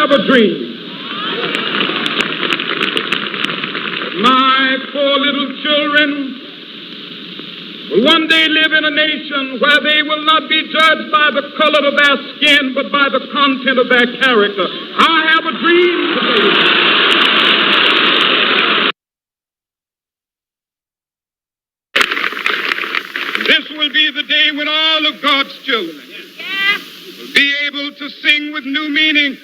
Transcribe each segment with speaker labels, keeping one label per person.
Speaker 1: have a dream. My poor little children will one day live in a nation where they will not be judged by the color of their skin, but by the content of their character. I have a dream today. This will be the day when all of God's children will be able to sing with new meaning,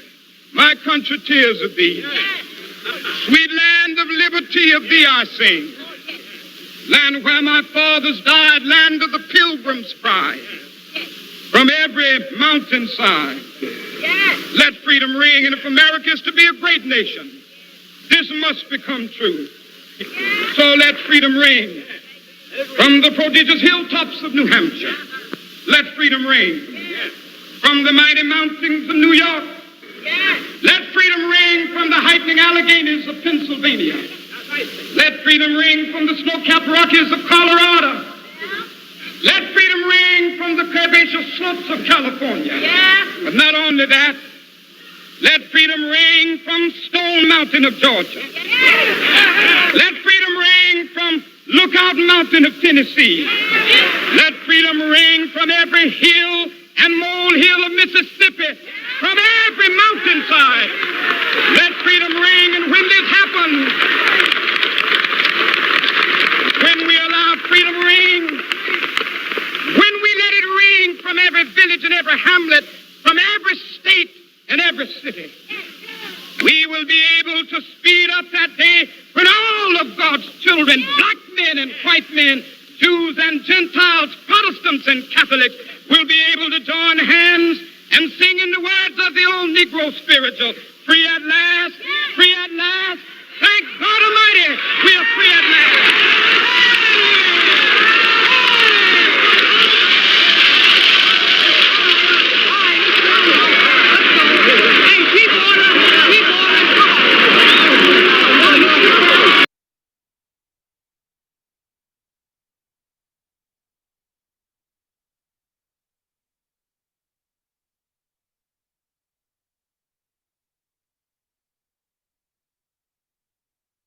Speaker 1: "My country, tears of thee. Sweet land of liberty, of thee I sing. Land where my fathers died, land of the pilgrim's pride. From every mountainside, let freedom ring. And if America is to be a great nation, this must become true. So let freedom ring. From the prodigious hilltops of New Hampshire, let freedom ring. From the mighty mountains of New York, let freedom ring. From the heightening Alleghenies of Pennsylvania, let freedom ring. From the snow-capped Rockies of Colorado, let freedom ring. From the curvaceous slopes of California. But not only that, let freedom ring from Stone Mountain of Georgia. Let freedom ring from Lookout Mountain of Tennessee. Let freedom ring from every hill and molehill of Mississippi, from every mountainside. Let freedom ring. And when this happens, when we allow freedom ring, when we let it ring from every village and every hamlet, from every state and every city, we will be able to speed up that day when all of God's children, black men and white men, Jews and Gentiles, Protestants and Catholics, will be able to join hands and sing in the words of the old Negro spiritual, "Free at last, free at last. Thank God Almighty, we are free at last."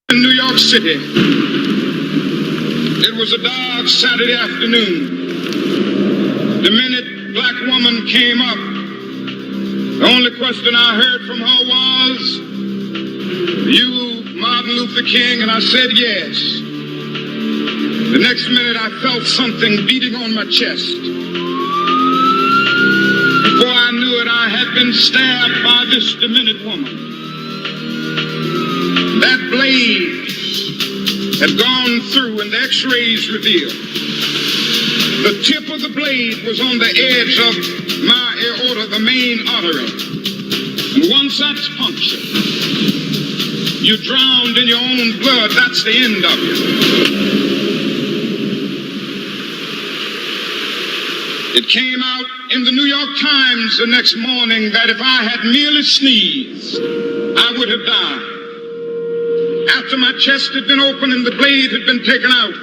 Speaker 1: In New York City, it was a dark Saturday afternoon. The minute black woman came up, the only question I heard from her was, "You Martin Luther King?" And I said yes. The next minute I felt something beating on my chest. Before I knew it, I had been stabbed by this demented woman. That blade had gone through and the x-rays revealed. The tip of the blade was on the edge of my aorta, the main artery. And once that's punctured, you're drowned in your own blood. That's the end of you. It came out in the New York Times the next morning that if I had merely sneezed, I would have died. After my chest had been opened and the blade had been taken out,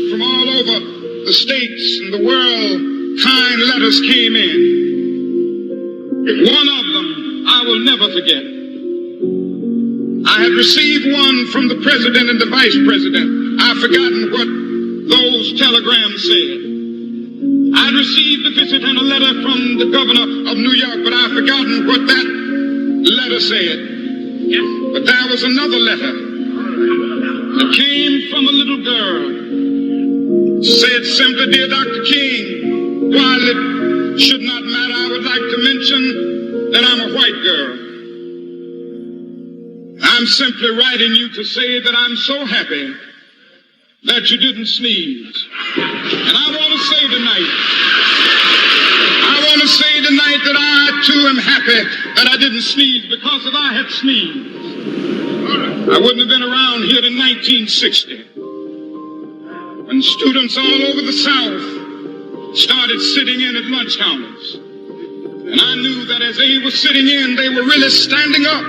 Speaker 1: from all over the states and the world, kind letters came in. One of them I will never forget. I had received one from the president and the vice president. I've forgotten what those telegrams said. I had received a visit and a letter from the governor of New York, but I've forgotten what that letter said. But there was another letter that came from a little girl. It said simply, "Dear Dr. King, while it should not matter, I would like to mention that I'm a white girl. I'm simply writing you to say that I'm so happy that you didn't sneeze." And I want to say tonight that I too am happy that I didn't sneeze, because if I had sneezed, I wouldn't have been around here in 1960 when students all over the South started sitting in at lunch counters. And I knew that as they were sitting in, they were really standing up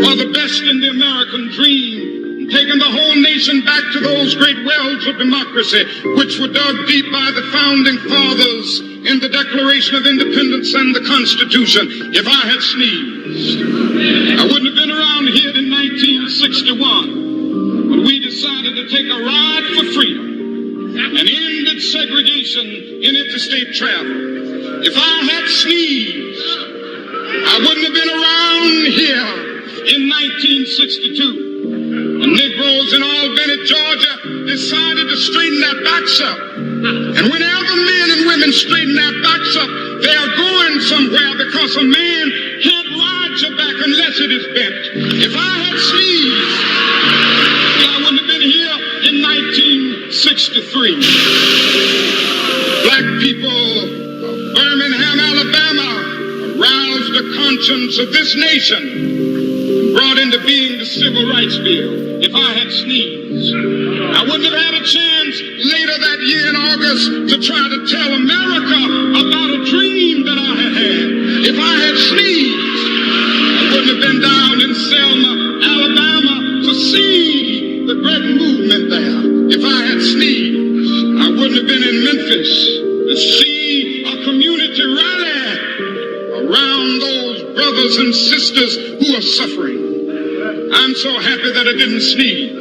Speaker 1: for the best in the American dream, and taking the whole nation back to those great wells of democracy which were dug deep by the founding fathers in the Declaration of Independence and the Constitution if I had sneezed. I wouldn't have been around here in 1961 when we decided to take a ride for freedom and ended segregation in interstate travel. If I had sneezed, I wouldn't have been around here in 1962. The Negroes in Albany, Georgia, decided to straighten their backs up. And whenever men and women straighten their backs up, they are going somewhere because a man can't ride your back unless it is bent. If I had sneezed, I wouldn't have been here in 1963. Black people of Birmingham, Alabama, aroused the conscience of this nation, brought into being the Civil Rights Bill. If I had sneezed, I wouldn't have had a chance later that year in August to try to tell America about a dream that I had had. If I had sneezed, I wouldn't have been down in Selma, Alabama to see the great movement there. If I had sneezed, I wouldn't have been in Memphis to see a community rally around those brothers and sisters who are suffering. I'm so happy that I didn't sneeze.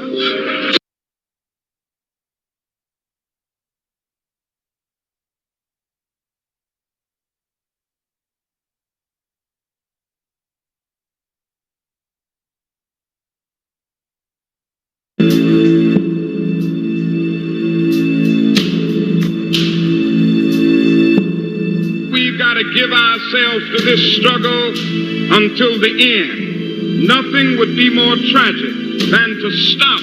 Speaker 1: We've got to give ourselves to this struggle until the end. Nothing would be more tragic than to stop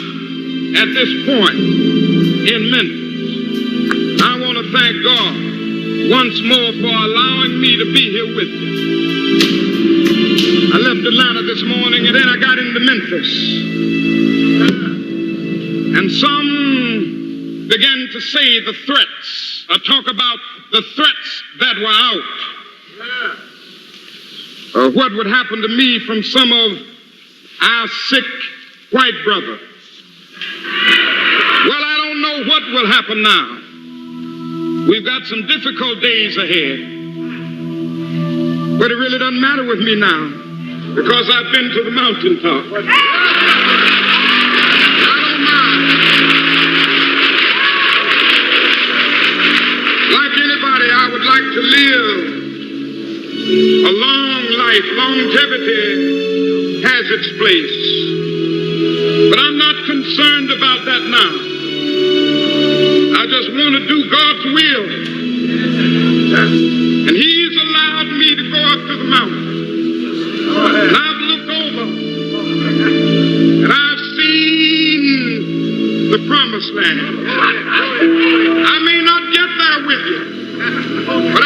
Speaker 1: at this point in Memphis. I want to thank God once more for allowing me to be here with you. I left Atlanta this morning and then I got into Memphis. And some began to say the threats, or talk about the threats that were out. What would happen to me from some of our sick white brothers. Well, I don't know what will happen now. We've got some difficult days ahead. But it really doesn't matter with me now because I've been to the mountaintop. I don't mind. Like anybody, I would like to live a long life. Longevity has its place. But I'm not concerned about that now. I just want to do God's will. And He's allowed me to go up to the mountain. And I've looked over. And I've seen the promised land. I may not get there with you. But